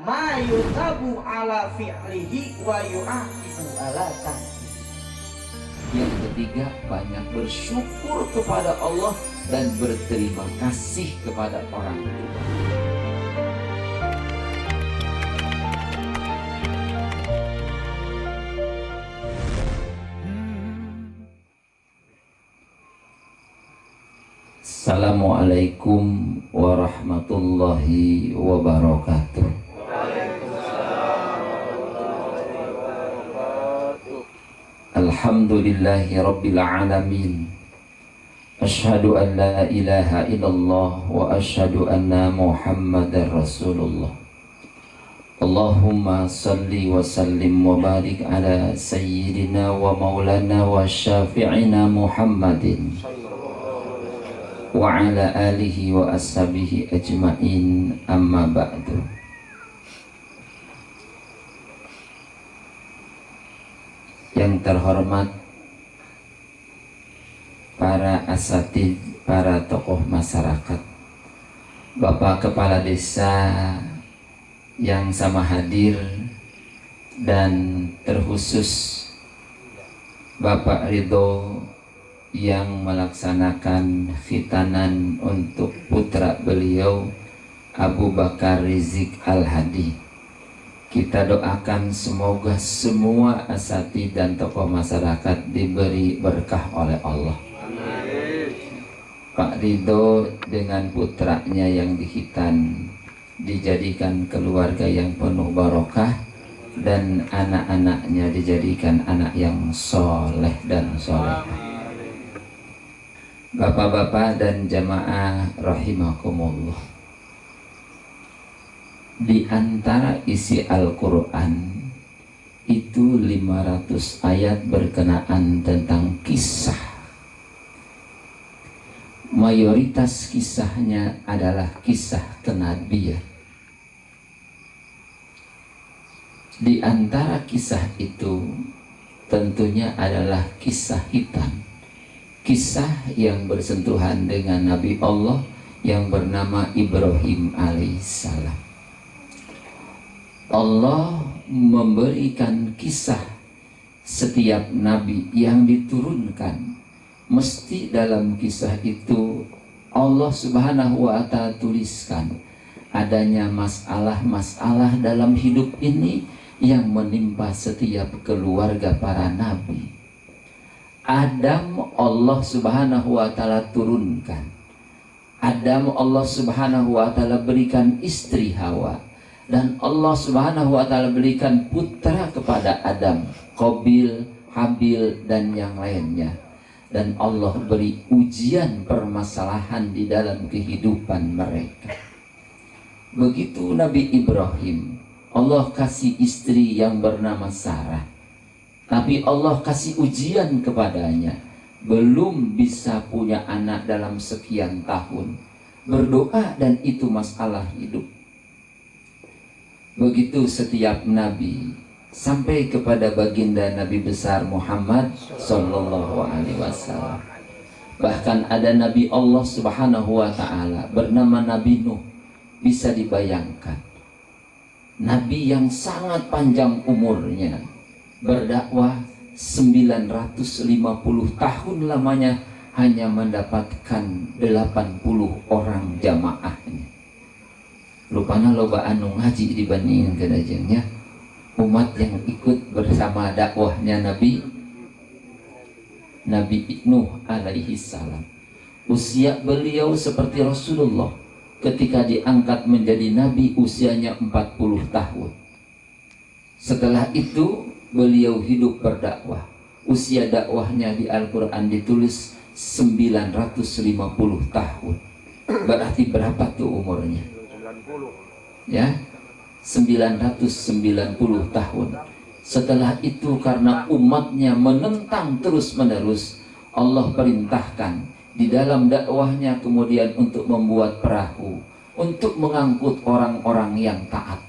ma yutabu ala fi'lihi wa yu'aqibu ala tarkihi. Yang ketiga, banyak bersyukur kepada Allah dan berterima kasih kepada orang tua. Assalamualaikum warahmatullahi wabarakatuh. Alhamdulillahi rabbil alamin. Asyhadu an la ilaha illallah wa asyhadu anna Muhammadar Rasulullah. Allahumma salli wa sallim wa barik ala sayyidina wa maulana wa syafi'ina Muhammadin wa ala alihi wa ashabihi ajma'in, amma ba'du. Yang terhormat para asatid, para tokoh masyarakat, Bapak Kepala Desa yang sama hadir, dan terkhusus Bapak Ridho yang melaksanakan khitanan untuk putra beliau Abu Bakar Rizik Al-Hadi. Kita doakan semoga semua asatidz dan tokoh masyarakat diberi berkah oleh Allah. Amin. Pak Ridho dengan putranya yang dikhitan dijadikan keluarga yang penuh barokah, dan anak-anaknya dijadikan anak yang soleh dan solehah. Bapak-bapak dan jamaah rahimakumullah, di antara isi Al-Quran itu 500 ayat berkenaan tentang kisah. Mayoritas kisahnya adalah kisah kenabian. Di antara kisah itu tentunya adalah kisah hitam, kisah yang bersentuhan dengan Nabi Allah yang bernama Ibrahim alaihissalam. Allah memberikan kisah setiap nabi yang diturunkan, mesti dalam kisah itu Allah subhanahu wa ta'ala tuliskan adanya masalah-masalah dalam hidup ini yang menimpa setiap keluarga para nabi. Adam Allah subhanahu wa ta'ala turunkan. Adam Allah subhanahu wa ta'ala berikan istri Hawa. Dan Allah subhanahu wa ta'ala berikan putra kepada Adam, Qabil, Habil, dan yang lainnya. Dan Allah beri ujian permasalahan di dalam kehidupan mereka. Begitu Nabi Ibrahim, Allah kasih istri yang bernama Sarah. Tapi Allah kasih ujian kepadanya, belum bisa punya anak dalam sekian tahun. Berdoa dan itu masalah hidup. Begitu setiap nabi sampai kepada baginda Nabi besar Muhammad sallallahu alaihi wasallam. Bahkan ada Nabi Allah subhanahu wa ta'ala bernama Nabi Nuh. Bisa dibayangkan, Nabi yang sangat panjang umurnya, berdakwah 950 tahun lamanya, hanya mendapatkan 80 orang jamaahnya. Rupanya loba anu ngaji dibandingkan kedajengnya umat yang ikut bersama dakwahnya Nabi Nuh alaihi salam. Usia beliau seperti Rasulullah ketika diangkat menjadi nabi, usianya 40 tahun. Setelah itu beliau hidup berdakwah. Usia dakwahnya di Al-Quran ditulis 950 tahun. Berarti berapa tuh umurnya? Ya, 990 tahun. Setelah itu karena umatnya menentang terus menerus, Allah perintahkan di dalam dakwahnya kemudian untuk membuat perahu untuk mengangkut orang-orang yang taat.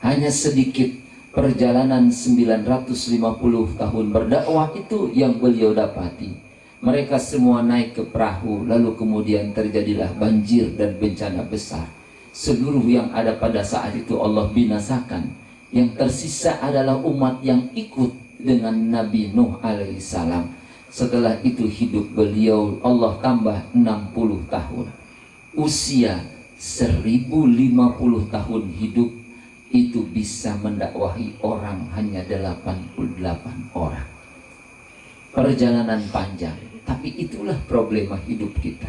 Hanya sedikit perjalanan 950 tahun berdakwah itu yang beliau dapati. Mereka semua naik ke perahu, lalu kemudian terjadilah banjir dan bencana besar. seluruh yang ada pada saat itu Allah binasakan. Yang tersisa adalah umat yang ikut dengan Nabi Nuh alaihissalam. Setelah itu hidup beliau Allah tambah 60 tahun. Usia 1050 tahun hidup itu bisa mendakwahi orang hanya 88 orang. Perjalanan panjang, tapi itulah problema hidup kita.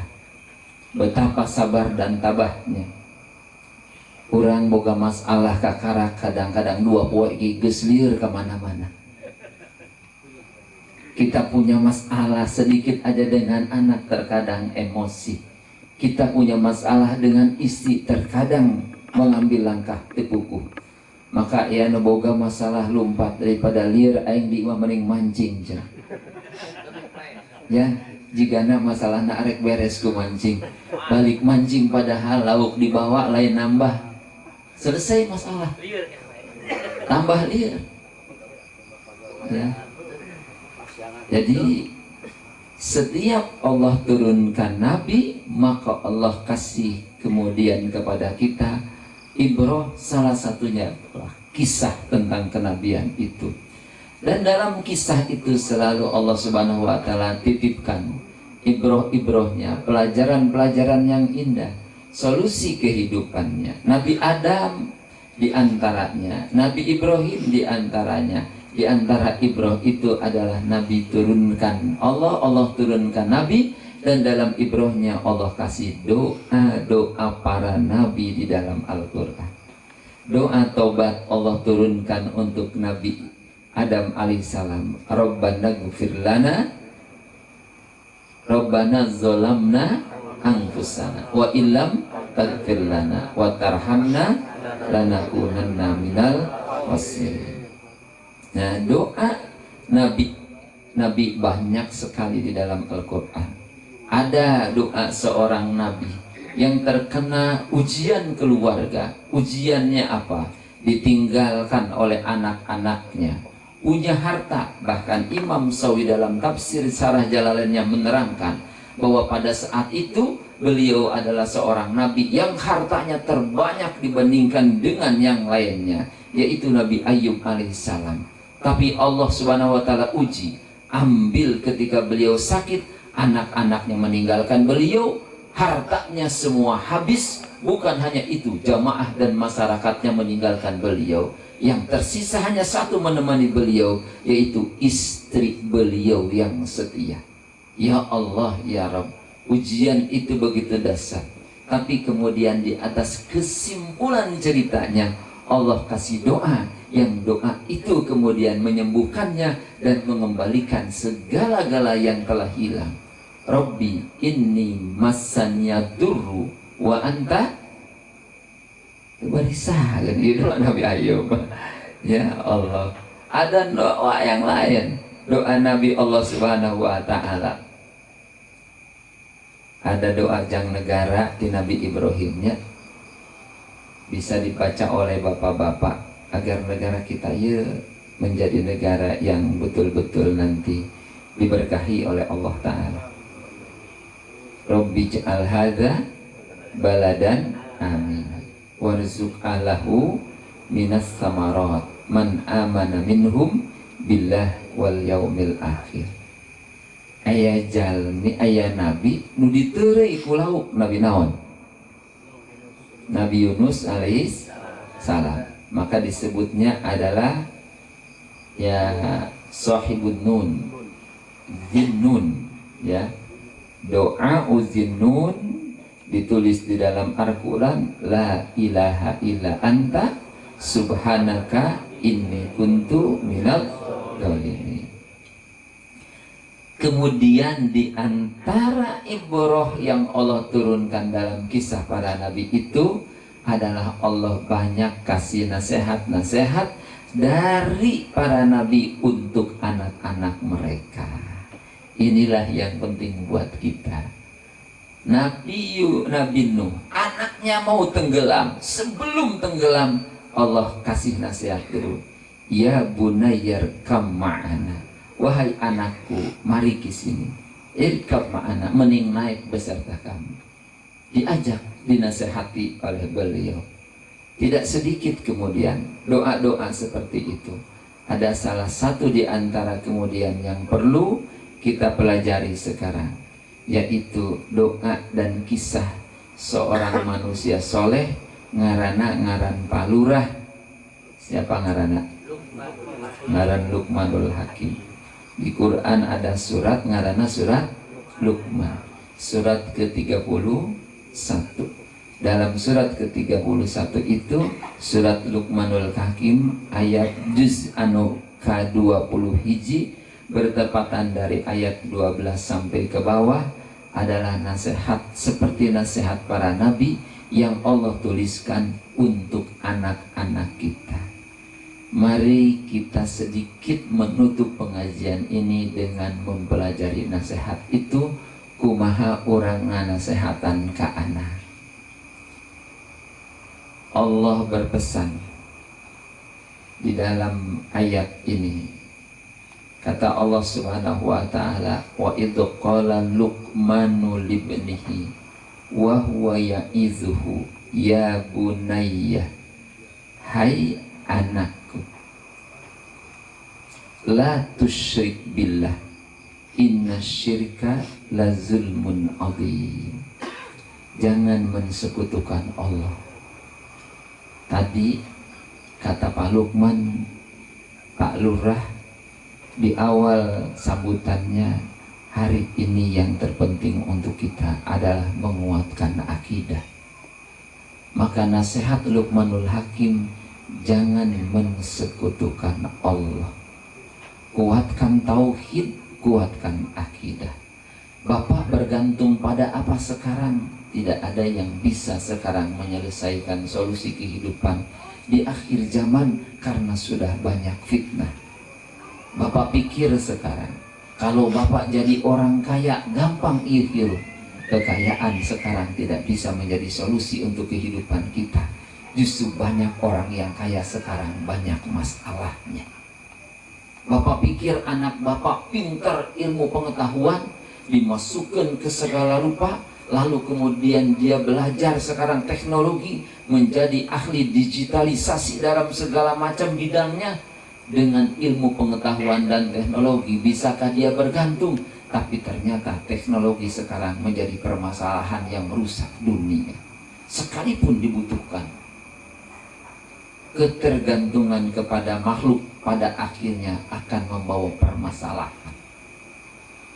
Betapa sabar dan tabahnya. Orang boga masalah kakara kadang-kadang dua poe geus lieur kemana-mana. Kita punya masalah sedikit aja dengan anak terkadang emosi. Kita punya masalah dengan istri terkadang mengambil langkah tepukuh. Maka ya boga masalah lumpat daripada lieur aing di imah mending mancing cenah. Ya, jigana masalah arek beres ku mancing. Balik mancing padahal lauk dibawa lain nambah. Selesai masalah. Tambah lieur. Ya. Jadi setiap Allah turunkan Nabi, maka Allah kasih kemudian kepada kita ibrah, salah satunya adalah kisah tentang kenabian itu. Dan dalam kisah itu selalu Allah Subhanahu wa taala titipkan ibrah-ibrahnya, pelajaran-pelajaran yang indah, solusi kehidupannya. Nabi Adam di antaranya, Nabi Ibrahim di antaranya. Di antara ibrah itu adalah Nabi turunkan Allah turunkan Nabi, dan dalam ibrahnya Allah kasih doa para Nabi di dalam Al-Quran. Doa taubat Allah turunkan untuk Nabi Adam alaihissalam. Rabbana gfir lana, Rabbana zolamna anfusana wa illam taghfir lana wa tarhamna lanakunanna minal khasirin. Nah, doa Nabi banyak sekali di dalam Al-Quran. Ada doa seorang Nabi yang terkena ujian keluarga. Ujiannya apa? Ditinggalkan oleh anak-anaknya, punya harta. Bahkan Imam Sawi dalam tafsir Syarah Jalalainnya menerangkan bahwa pada saat itu beliau adalah seorang Nabi yang hartanya terbanyak dibandingkan dengan yang lainnya, yaitu Nabi Ayyub alaihissalam. Tapi Allah Subhanahu wa taala uji, ambil ketika beliau sakit, anak-anaknya meninggalkan beliau, hartanya semua habis. Bukan hanya itu, jamaah dan masyarakatnya meninggalkan beliau. Yang tersisa hanya satu menemani beliau, yaitu istri beliau yang setia. Ya Allah, ya Rabb, ujian itu begitu dahsyat. Tapi kemudian di atas kesimpulan ceritanya, Allah kasih doa, yang doa itu kemudian menyembuhkannya dan mengembalikan segala-gala yang telah hilang. Rabbi inni massanya durru wa anta barisah, kan itu Nabi Ayub. Ya Allah, ada doa yang lain, doa Nabi Allah Subhanahu wa taala. Ada doa jang negara di Nabi Ibrahimnya, bisa dibaca oleh bapak-bapak agar negara kita ya menjadi negara yang betul-betul nanti diberkahi oleh Allah Ta'ala. Rabbi ja'al hadza baladan amin warzuq alahu minas samarat man amana minhum billah wal yaumil akhir. Aya jalmi aya nabi nu diteureuy ku lauk Nabi naon? Nabi Yunus alaihis salam. Maka disebutnya adalah ya sahibun nun, zinnun, ya. Doa uzinnun ditulis di dalam Al-Quran, la ilaha illa anta subhanaka inni kuntu minal dzalimin. Kemudian di antara ibrah yang Allah turunkan dalam kisah para nabi itu adalah Allah banyak kasih nasihat-nasihat dari para nabi untuk anak-anak mereka. Inilah yang penting buat kita. Nabi Nuh, anaknya mau tenggelam. Sebelum tenggelam, Allah kasih nasihat dulu. Ya bunayyarkam ma'ana. Wahai anakku, mari ke sini. Irkab ma'ana, mending naik beserta kami. diajak, dinasehati oleh beliau. Tidak sedikit kemudian doa-doa seperti itu. Ada salah satu di antara kemudian yang perlu kita pelajari sekarang, yaitu doa dan kisah seorang manusia soleh ngaran Palurah. Siapa ngarana? Ngaran Luqmanul Hakim. Di Quran ada surat ngarana surat Luqman, surat ke-31. Dalam surat ke-31 itu surat Luqmanul Hakim ayat juz anu ke-20 hiji bertepatan dari ayat 12 sampai ke bawah adalah nasihat seperti nasihat para nabi yang Allah tuliskan untuk anak-anak kita. Mari kita sedikit menutup pengajian ini dengan mempelajari nasihat itu, kumaha orang nganasehatan ka anak. Allah berpesan di dalam ayat ini. Kata Allah Subhanahu wa taala, wa idh qala Luqmanu libnihi wa huwa ya'izuhu ya bunayya, hai anakku, la tusyrik billah inna syirka la zulmun adzim. Jangan mensekutukan Allah. Tadi kata Pak Luqman, Pak Lurah di awal sambutannya, hari ini yang terpenting untuk kita adalah menguatkan akidah. Maka nasihat Luqmanul Hakim, jangan mensekutukan Allah. Kuatkan tauhid, kuatkan akidah. Bapak bergantung pada apa sekarang? Tidak ada yang bisa sekarang menyelesaikan solusi kehidupan di akhir zaman karena sudah banyak fitnah. Bapak pikir sekarang, kalau Bapak jadi orang kaya, gampang hirup. Kekayaan sekarang tidak bisa menjadi solusi untuk kehidupan kita. Justru banyak orang yang kaya sekarang banyak masalahnya. Bapak pikir anak Bapak pintar ilmu pengetahuan, dimasukkan ke segala rupa, lalu kemudian dia belajar sekarang teknologi, menjadi ahli digitalisasi dalam segala macam bidangnya. Dengan ilmu pengetahuan dan teknologi, bisakah dia bergantung? Tapi ternyata teknologi sekarang menjadi permasalahan yang merusak dunia. Sekalipun dibutuhkan, ketergantungan kepada makhluk pada akhirnya akan membawa permasalahan.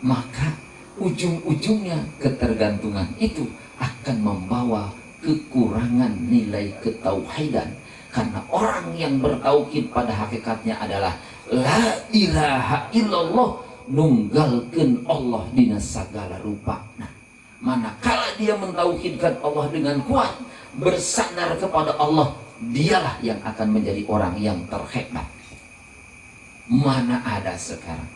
Maka ujung-ujungnya ketergantungan itu akan membawa kekurangan nilai ketauhidan. Karena orang yang bertauhid pada hakikatnya adalah la ilaha illallah, nunggalkeun Allah dina sagala rupa. Nah, manakala dia mentauhidkan Allah dengan kuat, bersandar kepada Allah, dialah yang akan menjadi orang yang terhebat. Mana ada sekarang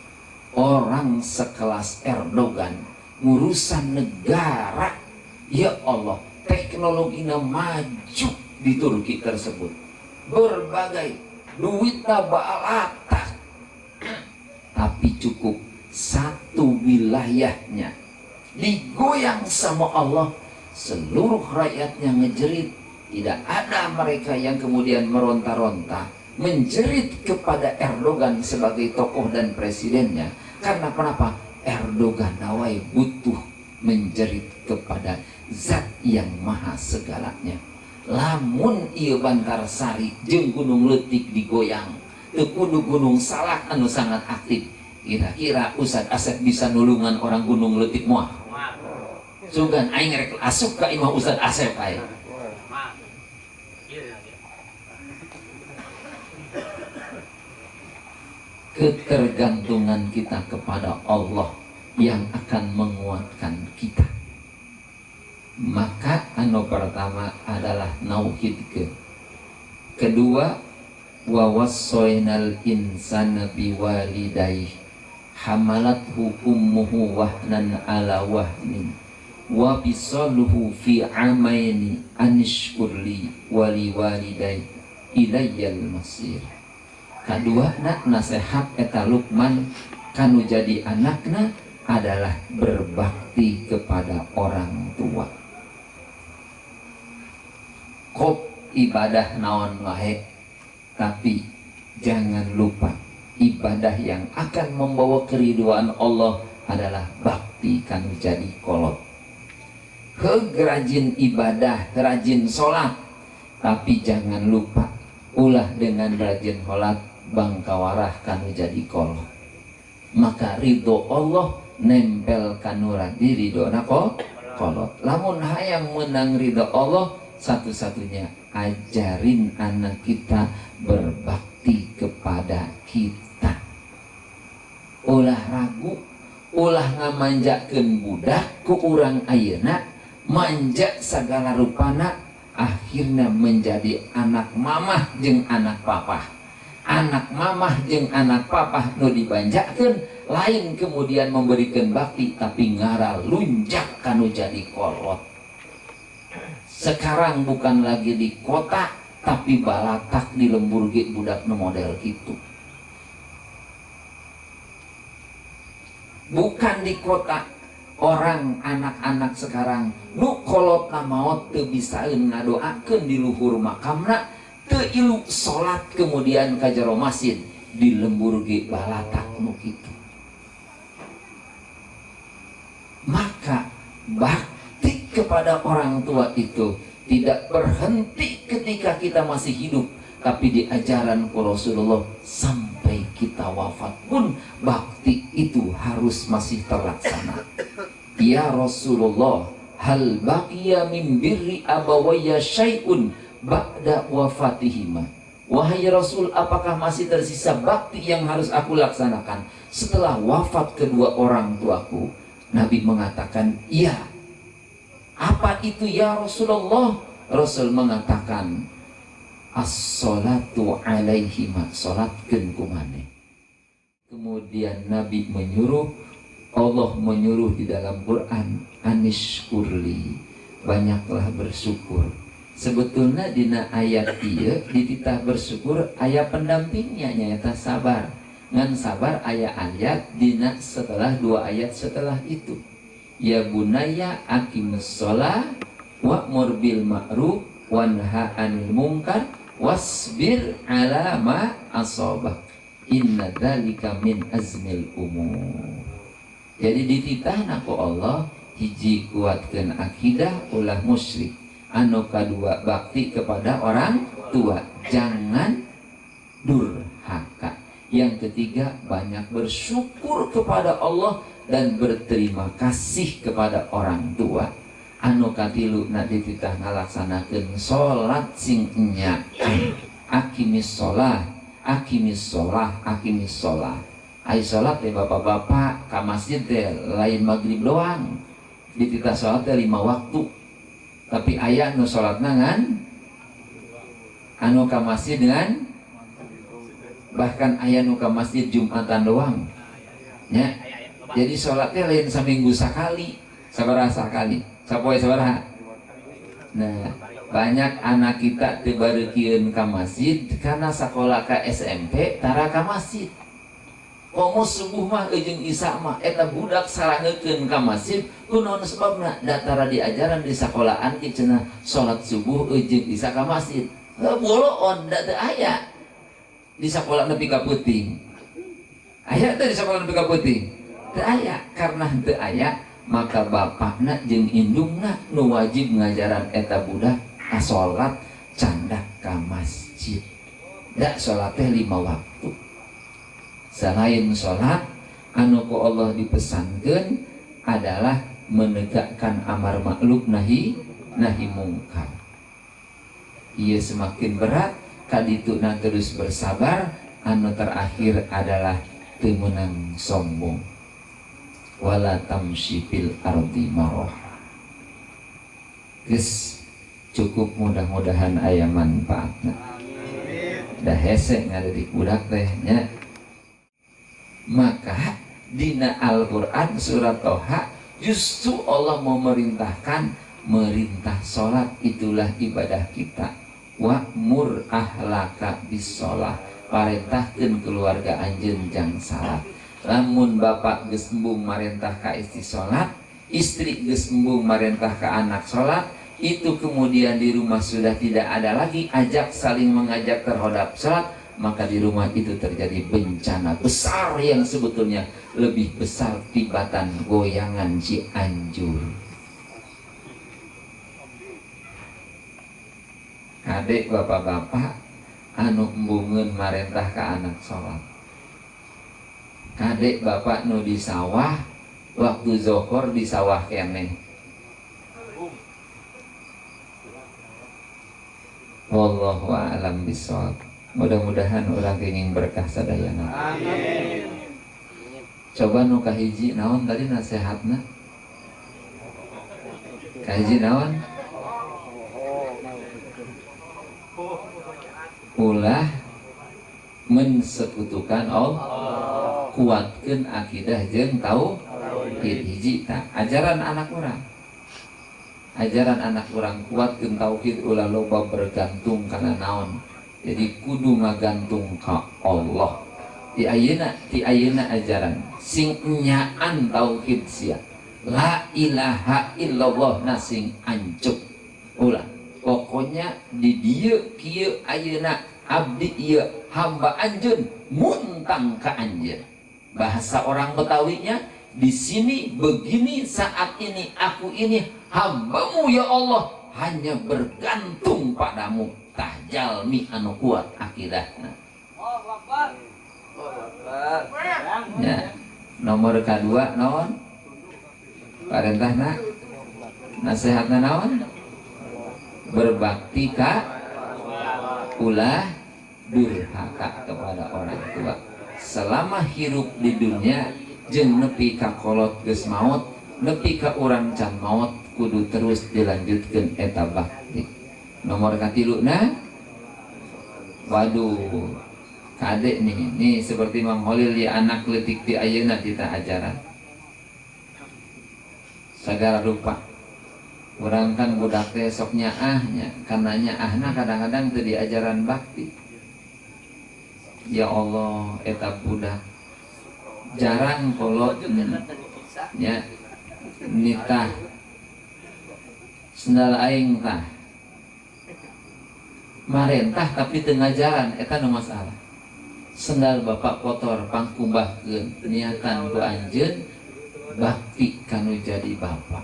orang sekelas Erdogan ngurusan negara, ya Allah, teknologinya maju di Turki tersebut, berbagai duitnya baalata, tapi cukup satu wilayahnya digoyang sama Allah, seluruh rakyatnya ngejerit. Tidak ada mereka yang kemudian meronta-ronta menjerit kepada Erdogan sebagai tokoh dan presidennya. Karena kenapa? Erdogan nawai butuh menjerit kepada zat yang maha segalanya. Lamun ieu Bantarsari jeung Gunung Leutik digoyang, teu kudu Gunung Salak anu sangat aktif. Kira-kira Ustad Asep bisa nulungan orang Gunung Leutik moal? Sugan aing rek asup ka imah Ustad Asep aing. Ketergantungan kita kepada Allah yang akan menguatkan kita. Maka anu pertama adalah nauhidkeun. Kedua, wa wassaynal insana biwalidayhi hamalathu ummuhu wahnan ala wahnin wa bisaluhu fi amaini anishkurli wali walidayhi ilayyal masir. Kedua, nasihat eta Luqman kanu jadi anakna adalah berbakti kepada orang tua. kop ibadah naon wae, tapi jangan lupa ibadah yang akan membawa keriduan Allah adalah bakti kanu jadi kolot. Rajin ibadah, rajin sholat, tapi jangan lupa ulah dengan rajin sholat bangkawarah kanu jadi kolot. Maka ridho Allah nempel kanu radi ridho nako kolot. Lamun hayang menang ridho Allah, satu-satunya ajarin anak kita berbakti kepada kita. Ulah ragu, ulah ngamanjakeun budak ku urang ayeuna, manja segala rupana, akhirnya menjadi anak mamah jeung anak papah. Anak mamah jeung anak papah nu dibanjakeun, lain kemudian memberikan bakti tapi ngara lunjak kanu jadi kolot. Sekarang bukan lagi di kota, tapi balatak di lembur ge budak nu model gitu. Bukan di kota, orang anak-anak sekarang nu kolot maot teu bisaeun ngadoakeun di luhur makamna, teu ilu salat kemudian ka jero masjid, di lembur ge balatak nu kitu. Maka bakti kepada orang tua itu tidak berhenti ketika kita masih hidup, tapi di ajaran Rasulullah sampai kita wafat pun bakti itu harus masih terlaksana. Ya Rasulullah, hal baqiya min birri abawayya syai'un ba'da wafatihima. Wahai Rasul, apakah masih tersisa bakti yang harus aku laksanakan setelah wafat kedua orang tuaku? Nabi mengatakan, iya. Apa itu ya Rasulullah? Rasul mengatakan, as-salatu alaihima, salatkeun kumane. Kemudian Nabi menyuruh, Allah menyuruh di dalam Quran, anishkurli, banyaklah bersyukur. Sebetulnya dina ayat ieu dititah bersyukur aya pendampingnya nyaeta sabar. Ngan sabar aya ayat dina setelah dua ayat setelah itu. Ya bunaya aqimus shalah wa'mur bil ma'ruf wanha 'anil munkar wasbir 'ala ma asabak. Inna dzalika min azmil umur. Jadi dititahna ku Allah, hiji kuatkeun akidah ulah musyrik. Anu kadua bakti kepada orang tua, jangan durhaka. Yang ketiga banyak bersyukur kepada Allah dan berterima kasih kepada orang tua. Anu katilu na dititah ngalaksanakeun salat sing enya. Aqimis shalah, aqimis shalah, aqimis shalah. Ai salat teh bapak-bapak ka masjid teh lain maghrib doang. Dititah salat teh 5 waktu. Tapi aya nu salatna ngan anu ka masjid dengan bahkan aya nu ka masjid Jumatan doang. Ya. Jadi salatnya lain saminggu sakali, sabaraha sakali, sapoe sabaraha. Nah, banyak anak kita teu bareukieun ka masjid karena sakola ka SMP tara ka masjid. Komo subuh mah jeung Isa mah eta budak sarangeukeun ka masjid, kunaon sebabna? Datara diajaran di sakolahan ki cenah salat subuh jeung Isa ka masjid. Boloon da teu aya. Di sekolah nepi ka peuting. Aya teh di sekolah nepi ka peuting? Teu aya. Karena teu aya, maka bapakna jeung indungna nu wajib ngajaran eta budak salat candak ka masjid. Da salat teh 5 waktu. Selain salat, anu ku Allah dipesankeun adalah menegakkan amar ma'ruf nahi mungkar. Ieu semakin berat, kadituna terus bersabar. Anu terakhir adalah teu meunang sombong. Wala tamshi fil ardi marah. Geus cukup, mudah-mudahan aya manfaatna. Da hese ngadedik budak teh nya. Maka dina Al-Qur'an surat Toha justru Allah memerintahkan merintah salat, itulah ibadah kita. Wa'mur ahlaka bis-shalah, parentahkeun keluarga anjeun jang salat. Lamun bapak geus embung marentah ka istri salat, istri geus embung marentah ka anak salat, itu kemudian di rumah sudah tidak ada lagi ajak saling mengajak terhadap salat, maka di rumah itu terjadi bencana besar yang sebetulnya lebih besar tibatan goyangan Cianjur. Adik bapak-bapak anu embungeun marentah ke anak sholat, adik bapak nu di sawah waktu zohor di sawah keneh. Wallahu a'lam bishawab. Mudah-mudahan orang kenging berkah sadayana. Amin. Coba nu kahiji naon tadi nasihatna? Kahiji naon? Ulah mensekutukan Allah, kuatkeun akidah jeung tauhid. Hiji tah ajaran anak orang. Ajaran anak orang kuatkeun tauhid, ulah loba bergantung kana naon. Jadi kudu magantung ka Allah. Ti ayeuna ajaran sing nyaan tauhid sia. La ilaha illallah na sing ancuk. Ulah pokoknya di dieu kieu ayeuna abdi ieu hamba anjeun muntang ka anjeun. Bahasa orang Betawinya di sini begini, saat ini aku ini hambamu ya Allah, hanya bergantung padamu. Tah jalmi anu kuat akidahna. Ya, nomor kedua naon? Parentahna nasihatna naon? Berbakti ka ulah durhaka kepada orang tua. Selama hirup di dunia jeung nepi ka kolot geus maot, nepi ka urang can maot, kudu terus dilanjutkeun eta bakti. Nomor katiluna, waduh, kadek nih seperti Mang Holil ya anak letik di ayeuna kita ajaran. Sagala rupa. Urang kan budak teh sok nyaahnya, karenanya ahna kadang-kadang teu diajaran bakti. Ya Allah, eta budak jarang kolot nya nitah sendal aing tah marentah tapi tengah jalan eta nu masalah. Sendal bapak kotor pangkumbahkeun niatan ku anjeun bakti kanu jadi bapak.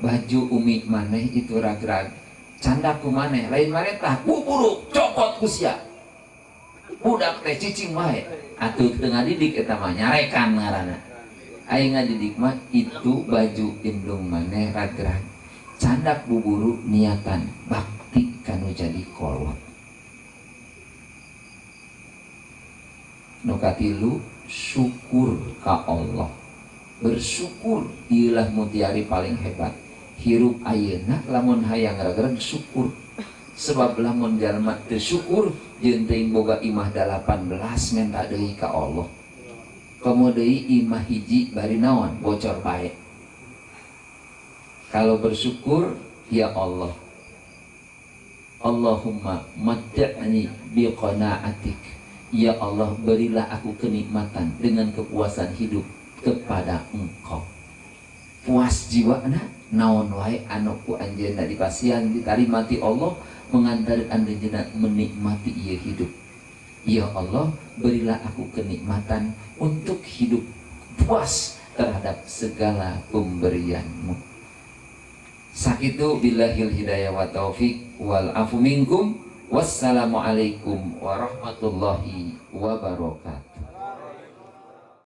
Baju umi maneh itu rag-rag candak ku maneh lain marentah buburu cokot ku sia. Budak teh cicing wae atuh teu ngadidik eta mah nyarekan ngaranna. Aing ngadidik mah itu baju indung maneh rag-rag candak buburu niatan bakti kanu jadi kolot. Nu katilu syukur ka Allah. Bersyukur ieulah mutiari paling hebat. Hirup ayeuna lamun hayang rag-rag syukur. Sebab lamun jalma teu syukur jeung teuing boga imah 18 menta deui ka Allah. Komo deui imah hiji bari naon bocor bae. Kalau bersyukur, ya Allah, Allahumma matta'ni biqana'atik. Ya Allah, berilah aku kenikmatan dengan kepuasan hidup kepada Engkau. Puas jiwana, naon wae anu ku anjeunna dipasihan ditarimati Allah, mengantar anjeunna menikmati ieu hidup. Ya Allah, berilah aku kenikmatan untuk hidup puas terhadap segala pemberian-Mu. Sakitu billahil hidayah wa taufiq wal afu minkum. Wassalamualaikum warahmatullahi wabarakatuh.